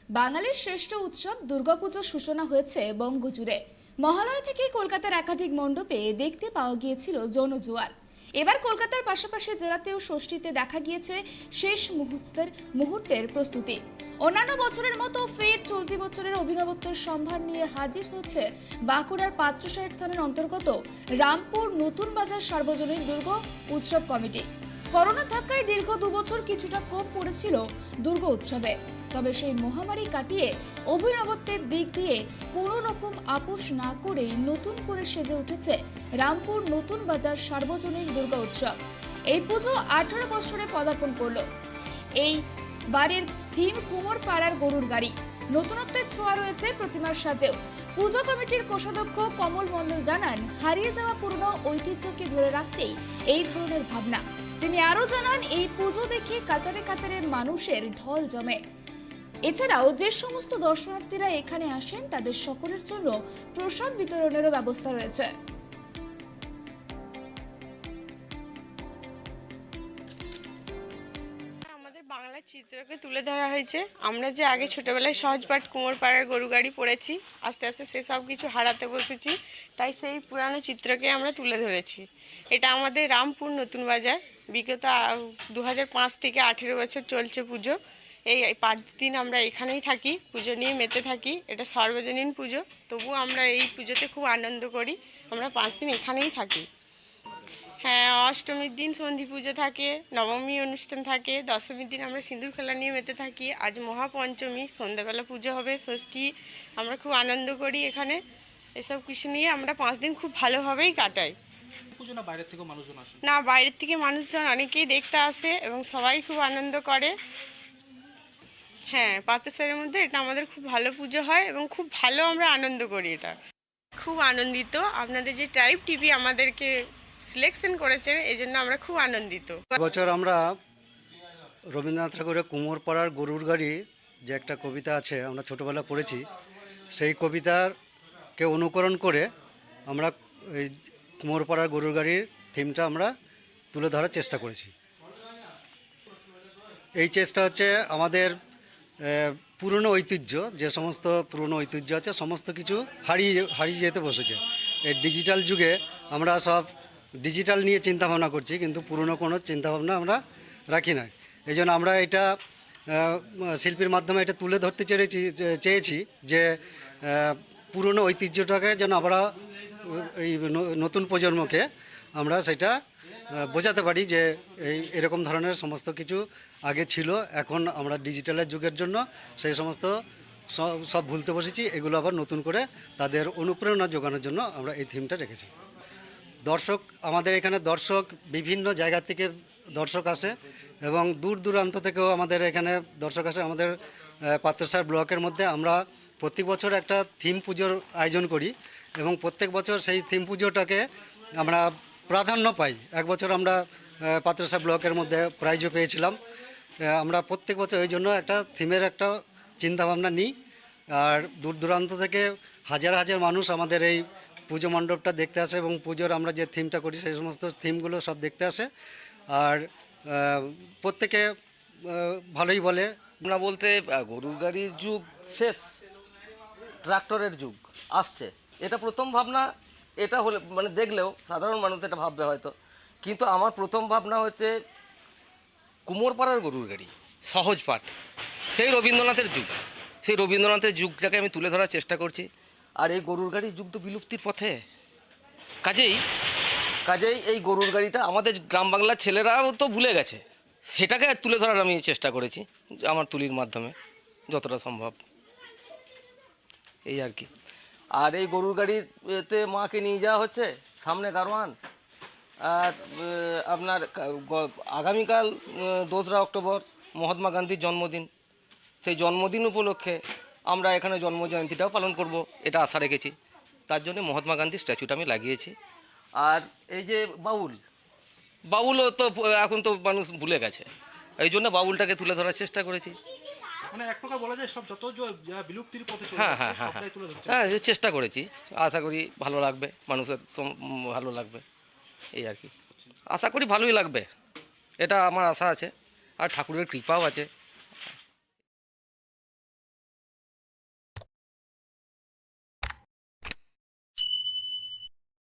বাঙালির শ্রেষ্ঠ উৎসব দুর্গাপুজোর সূচনা হয়েছে বঙ্গজুড়ে। মহালয়া থেকে কলকাতার একাধিক মণ্ডপে দেখতে পাওয়া গিয়েছিল জনজোয়ার। এবার কলকাতার পাশাপাশি জেলাতেও ষষ্ঠীতে দেখা গিয়েছে শেষ মুহূর্তের প্রস্তুতি। অন্যান্য বছরের মতো ফের চলতি বছরের অভিনবত্বের সম্ভার নিয়ে হাজির হচ্ছে বাঁকুড়ার পাত্রসাহেব থানার অন্তর্গত রামপুর নতুন বাজার সার্বজনীন দুর্গা উৎসব কমিটি। করোনার ধাক্কায় দীর্ঘ 2 বছর কিছুটা কোপ পড়েছিল দুর্গা উৎসবে, তবে সেই মহামারী কাটিয়ে অভিনবত্বের দিক দিয়ে কোনো রকম আপোষ না করেই নতুন করে সেজে উঠেছে রামপুর নতুন বাজার সার্বজনীন দুর্গা উৎসব। এই পুজো 18 বছরে পদার্পণ করলো। এই বারের থিম কুমোর পাড়ার গরুর গাড়ি। নতুনত্বের ছোঁয়া রয়েছে প্রতিমার সাজেও। পুজো কমিটির কোষাধ্যক্ষ কমল মণ্ডল জানান, হারিয়ে যাওয়া পুরনো ঐতিহ্যকে ধরে রাখতেই এই ধরনের ভাবনা। তিনি আরো জানান, এই পুজো দেখে কাতারে কাতারে মানুষের ঢল জমে। এছাড়াও যে সমস্ত দর্শনার্থীরা এখানে আসেন তাদের সকলের জন্য প্রসাদ বিতরণেরও ব্যবস্থা রয়েছে। আমাদের বাংলার চিত্রকে তুলে ধরা হয়েছে। আমরা যে আগে ছোটবেলায় সহজপাঠ কুমোর পাড়ার গরু গাড়ি পড়েছি, আস্তে আস্তে সেসব কিছু হারাতে বসেছি, তাই সেই পুরানো চিত্রকে আমরা তুলে ধরেছি। এটা আমাদের রামপুর নতুন বাজার। বিগত 2005 থেকে 18 বছর চলছে পুজো। এই 5 দিন আমরা এখানেই থাকি, পুজো নিয়ে মেতে থাকি। এটা সার্বজনীন পুজো, তবু আমরা এই পুজোতে খুব আনন্দ করি। আমরা 5 দিন এখানেই থাকি। হ্যাঁ, অষ্টমীর দিন সন্ধি পুজো থাকে, নবমী অনুষ্ঠান থাকে, দশমীর দিন আমরা সিঁদুর খেলা নিয়ে মেতে থাকি। আজ মহাপঞ্চমী, সন্ধ্যাবেলা পুজো হবে, ষষ্ঠী। আমরা খুব আনন্দ করি এখানে। এসব কিছু নিয়ে আমরা 5 দিন খুব ভালোভাবেই কাটাই। পুজো না বাইরের থেকে মানুষজন আসে? না, বাইরের থেকে মানুষজন অনেকেই দেখতে আসে এবং সবাই খুব আনন্দ করে। হ্যাঁ, পাত্রসাহের মধ্যে এটা আমাদের খুব ভালো পুজো হয় এবং খুব ভালো আমরা আনন্দ করি। এটা খুব আনন্দিত। আপনাদের যে ট্রাইব টিভি আমাদেরকে সিলেকশন করেছে, এই জন্য আমরা খুব আনন্দিত। বছর আমরা রবীন্দ্রনাথ ঠাকুরের কুমোর পাড়ার গরুর গাড়ি যে একটা কবিতা আছে, আমরা ছোটোবেলা পড়েছি, সেই কবিতাকে অনুকরণ করে আমরা এই কুমোর পাড়ার গরুর গাড়ির থিমটা আমরা তুলে ধরার চেষ্টা করেছি। এই চেষ্টা হচ্ছে আমাদের পুরনো ঐতিহ্য, যে সমস্ত পুরনো ঐতিহ্য আছে সমস্ত কিছু হারিয়ে যেতে বসেছে। এই ডিজিটাল যুগে আমরা সব ডিজিটাল নিয়ে চিন্তাভাবনা করছি, কিন্তু পুরনো কোনো চিন্তাভাবনা আমরা রাখি না। এই জন্য আমরা এটা শিল্পীর মাধ্যমে এটা তুলে ধরতে চেয়েছি যে পুরনো ঐতিহ্যটাকে যেন আমরা এই নতুন প্রজন্মকে আমরা সেটা বোঝাতে পারি যে এরকম ধরনের সমস্ত কিছু আগে ছিল, এখন আমরা ডিজিটালের যুগের জন্য সেই সমস্ত সব ভুলতে বসেছি। এগুলো আবার নতুন করে তাদের অনুপ্রেরণা যোগানোর জন্য আমরা এই থিমটা রেখেছি। দর্শক, আমাদের এখানে দর্শক বিভিন্ন জায়গা থেকে দর্শক আসে এবং দূর দূরান্ত থেকেও আমাদের এখানে দর্শক আসে। আমাদের পাত্রসাহেব ব্লকের মধ্যে আমরা প্রত্যেক বছর একটা থিম পুজোর আয়োজন করি এবং প্রত্যেক বছর সেই থিম পুজোটাকে আমরা প্রাধান্য পাই। এক বছর আমরা পাত্রসাহেব ব্লকের মধ্যে প্রাইজও পেয়েছিলাম। আমরা প্রত্যেক বছর এই জন্য একটা থিমের একটা চিন্তাভাবনা নিই। আর দূর দূরান্ত থেকে হাজার হাজার মানুষ আমাদের এই পুজো মণ্ডপটা দেখতে আসে এবং পুজোর আমরা যে থিমটা করি সেই সমস্ত থিমগুলো সব দেখতে আসে। আর প্রত্যেকে ভালোই বলে। আমরা বলতে গরুর গাড়ির যুগ শেষ, ট্রাক্টরের যুগ আসছে, এটা প্রথম ভাবনা। এটা হলে মানে দেখলেও সাধারণ মানুষ এটা ভাববে হয়তো, কিন্তু আমার প্রথম ভাবনা হচ্ছে কুমোর পাড়ার গরুর গাড়ি, সহজ পাঠ, সেই রবীন্দ্রনাথের যুগ। সেই রবীন্দ্রনাথের যুগটাকে আমি তুলে ধরার চেষ্টা করছি। আর এই গরুর গাড়ির যুগ তো বিলুপ্তির পথে। কাজেই এই গরুর গাড়িটা আমাদের গ্রাম বাংলার ছেলেরাও তো ভুলে গেছে, সেটাকে তুলে ধরার আমি চেষ্টা করেছি আমার তুলির মাধ্যমে যতটা সম্ভব, এই আর কি। আর এই গরুর গাড়িতে মাকে নিয়ে যাওয়া হচ্ছে, সামনে গারোয়ান। আর আপনার আগামীকাল 2রা অক্টোবর মহাত্মা গান্ধীর জন্মদিন। সেই জন্মদিন উপলক্ষে আমরা এখানে জন্মজয়ন্তীটাও পালন করব, এটা আশা রেখেছি। তার জন্য মহাত্মা গান্ধীর স্ট্যাচুটা আমি লাগিয়েছি। আর এই যে বাউলও তো এখন তো মানুষ ভুলে গেছে, এই জন্য বাউলটাকে তুলে ধরার চেষ্টা করেছি। মানে এক প্রকার বলা যায় সব যত বিলুপ্তির পথে চলে হ্যাঁ যাচ্ছে সবটাই তুলে ধরছে। হ্যাঁ, চেষ্টা করেছি। আশা করি ভালো লাগবে, মানুষের ভালো লাগবে, এই আর কি। আশা করি ভালোই লাগবে, এটা আমার আশা আছে। আর ঠাকুরের কৃপাও আছে।